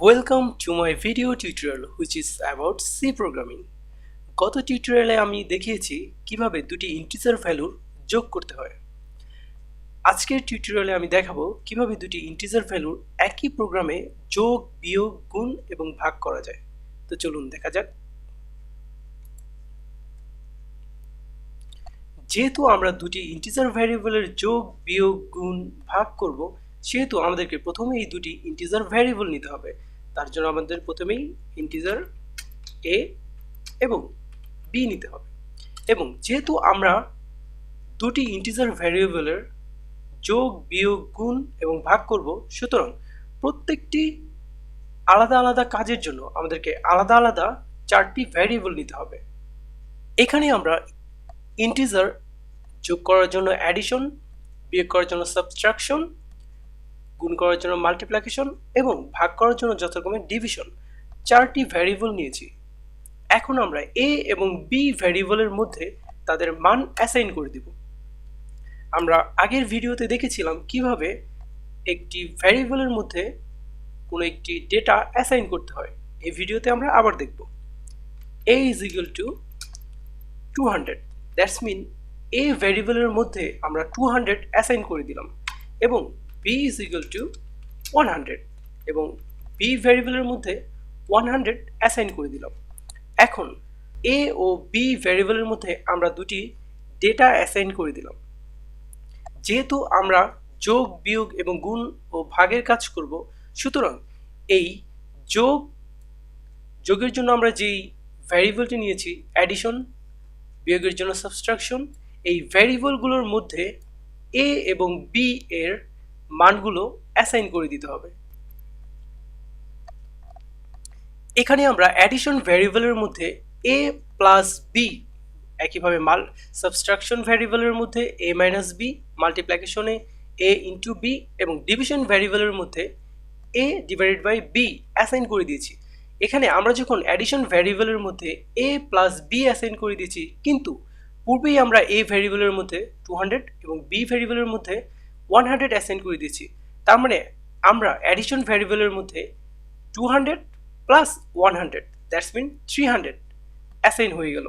Welcome to my video tutorial which is about C programming. গত টিউটোরিয়ালে আমি দেখিয়েছি কিভাবে দুটি ইন্টিজার ভ্যালুর যোগ করতে হয়। আজকের টিউটোরিয়ালে আমি দেখাবো কিভাবে দুটি ইন্টিজার ভ্যালুর একই প্রোগ্রামে যোগ, বিয়োগ, গুণ এবং ভাগ করা যায়। তো চলুন দেখা যাক। যেহেতু আমরা দুটি ইন্টিজার ভ্যারিয়েবলের যোগ, বিয়োগ, গুণ, ভাগ করব, সেহেতু আমাদেরকে প্রথমে এই দুটি ইন্টিজার ভ্যারিয়েবল নিতে হবে। তার জন্য আমাদের প্রথমেই ইন্টিজার a এবং b নিতে হবে। এবং যেহেতু আমরা দুটি ইন্টিজার ভ্যারিয়েবলের যোগ, বিয়োগ, গুণ এবং ভাগ করব, সুতরাং প্রত্যেকটি আলাদা আলাদা কাজের জন্য আমাদেরকে আলাদা আলাদা চারটি ভ্যারিয়েবল নিতে হবে। এখানে আমরা ইন্টিজার যোগ করার জন্য অ্যাডিশন, বিয়োগ করার জন্য সাবট্রাকশন, গুণ করার জন্য মাল্টিপ্লিকেশন এবং ভাগ করার জন্য যথাক্রমে ডিভিশন চারটি ভ্যারিয়েবল নিয়েছি। এখন আমরা a এবং b ভ্যারিয়েবলের মধ্যে তাদের মান অ্যাসাইন করে দিব। আমরা আগের ভিডিওতে দেখেছিলাম কিভাবে একটি ভ্যারিয়েবলের মধ্যে কোনো একটি ডেটা অ্যাসাইন করতে হয়। এই ভিডিওতে আমরা আবার দেখব। a is equal to 200, that's mean a ভ্যারিয়েবলের মধ্যে আমরা 200 অ্যাসাইন করে দিলাম এবং b is equal to 100 এবং b ভ্যারিয়েবলের মধ্যে 100 অ্যাসাইন করে দিলাম। এখন a ও b ভ্যারিয়েবলের মধ্যে আমরা দুটি ডেটা অ্যাসাইন করে দিলাম। যেহেতু আমরা যোগ, বিয়োগ এবং গুণ ও ভাগের কাজ করব, সুতরাং এই যোগের জন্য আমরা যেই ভ্যারিয়েবলটি নিয়েছি অ্যাডিশন, বিয়োগের জন্য সাবট্রাকশন, এই ভ্যারিয়েবলগুলোর মধ্যে a এবং b এর মানগুলো অ্যাসাইন করে দিতে হবে। এখানে আমরা অ্যাডিশন ভ্যারিয়েবলের মধ্যে a প্লাস b, একইভাবে সাবট্রাকশন ভ্যারিয়েবলের মধ্যে a মাইনাস b, মাল্টিপ্লিকেশনে a ইন্টু b এবং ডিভিশন ভ্যারিয়েবলের মধ্যে a divided by b assign করে দিয়েছি। এখানে আমরা যখন অ্যাডিশন ভ্যারিয়েবলের মধ্যে a প্লাস b অ্যাসাইন করে দিয়েছি, কিন্তু পূর্বেই আমরা a ভ্যারিয়েবলের মধ্যে 200 এবং b ভ্যারিয়েবলের মধ্যে 100 অ্যাসাইন করে দিয়েছি। তার মানে আমরা অ্যাডিশন ভ্যারিয়েবলের মধ্যে 200 প্লাস 100, দ্যাটস মিন 300 অ্যাসাইন হয়ে গেল।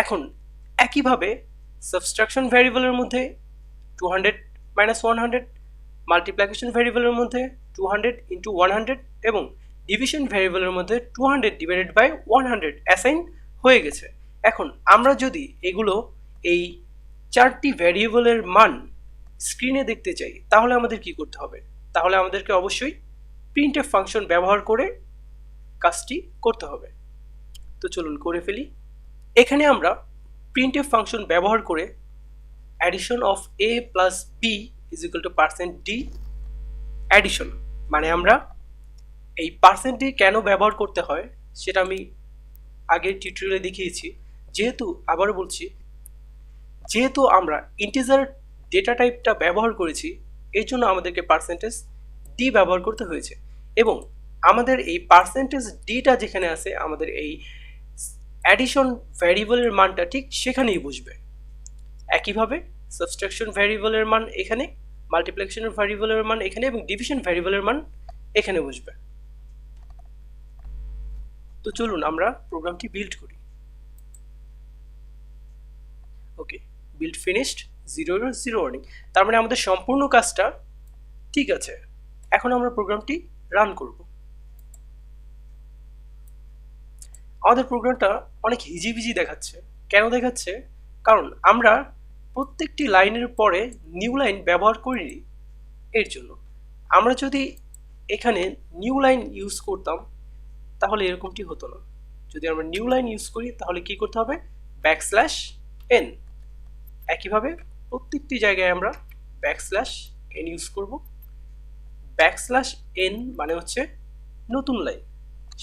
এখন একইভাবে সাবট্রাকশন ভ্যারিয়েবলের মধ্যে 200 মাইনাস 100, মাল্টিপ্লিকেশন ভ্যারিয়েবলের মধ্যে 200 ইন্টু 100 এবং ডিভিশন ভ্যারিয়েবলের মধ্যে 200 ডিভাইডেড বাই 100 অ্যাসাইন হয়ে গেছে। এখন আমরা যদি এগুলো এই চারটি ভ্যারিয়েবলের মান স্ক্রিনে দেখতে চাই, তাহলে আমাদের কি করতে হবে? তাহলে আমাদেরকে অবশ্যই প্রিন্টএফ ফাংশন ব্যবহার করে কাজটি করতে হবে। তো চলুন করে ফেলি। এখানে আমরা প্রিন্টএফ ফাংশন ব্যবহার করে addition of a plus b is equal to %d addition, মানে আমরা এই %d কেন ব্যবহার করতে হয় সেটা আমি আগের টিউটোরিয়ালে দেখিয়েছি। আবারও বলছি, যেহেতু আমরা ইন্টিজার ডেটা টাইপটা ব্যবহার করেছি, এর জন্য আমাদেরকে %d ব্যবহার করতে হয়েছে এবং আমাদের এই %dটা যেখানে আছে, আমাদের এই অ্যাডিশন ভ্যারিয়েবলের মানটা ঠিক সেখানেই বসবে। একইভাবে সাবট্রাকশন ভ্যারিয়েবলের মান এখানে, মাল্টিপ্লিকেশন ভ্যারিয়েবলের মান এখানে এবং ডিভিশন ভ্যারিয়েবলের মান এখানে বসবে। তো চলুন আমরা প্রোগ্রামটি বিল্ড করি। ওকে, বিল্ড ফিনিশড, 0 ওয়ার্নিং। তার মানে আমাদের সম্পূর্ণ কাজটা ঠিক আছে। এখন আমরা প্রোগ্রামটি রান করব। আমাদের প্রোগ্রামটা অনেক হিজিবিজি দেখাচ্ছে। কেন দেখাচ্ছে? কারণ আমরা প্রত্যেকটি লাইনের পরে নিউ লাইন ব্যবহার করিনি। এর জন্য আমরা যদি এখানে নিউ লাইন ইউজ করতাম তাহলে এরকমটি হতো না। যদি আমরা নিউ লাইন ইউজ করি তাহলে কি করতে হবে? \n। একইভাবে প্রত্যেকটি জায়গায় আমরা \n ইউজ করব। \n মানে হচ্ছে নতুন লাইন,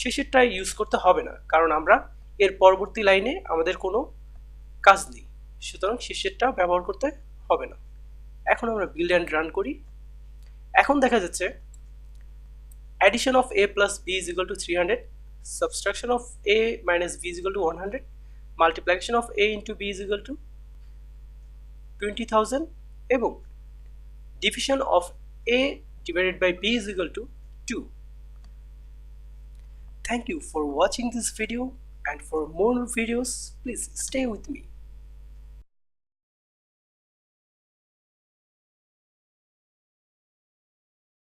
শেষেরটা ইউজ করতে হবে না, কারণ আমরা এর পরবর্তী লাইনে আমাদের কোনো কাজ নেই, সুতরাং শেষেরটা ব্যবহার করতে হবে না। এখন আমরা বিল্ড অ্যান্ড রান করি। এখন দেখা যাচ্ছে addition of a plus b is equal to 300, subtraction of a minus b is equal to 100, multiplication of a into b is equal to 20,000 এবং division of a divided by b is equal to 2। thank you for watching this video, and for more videos please stay with me.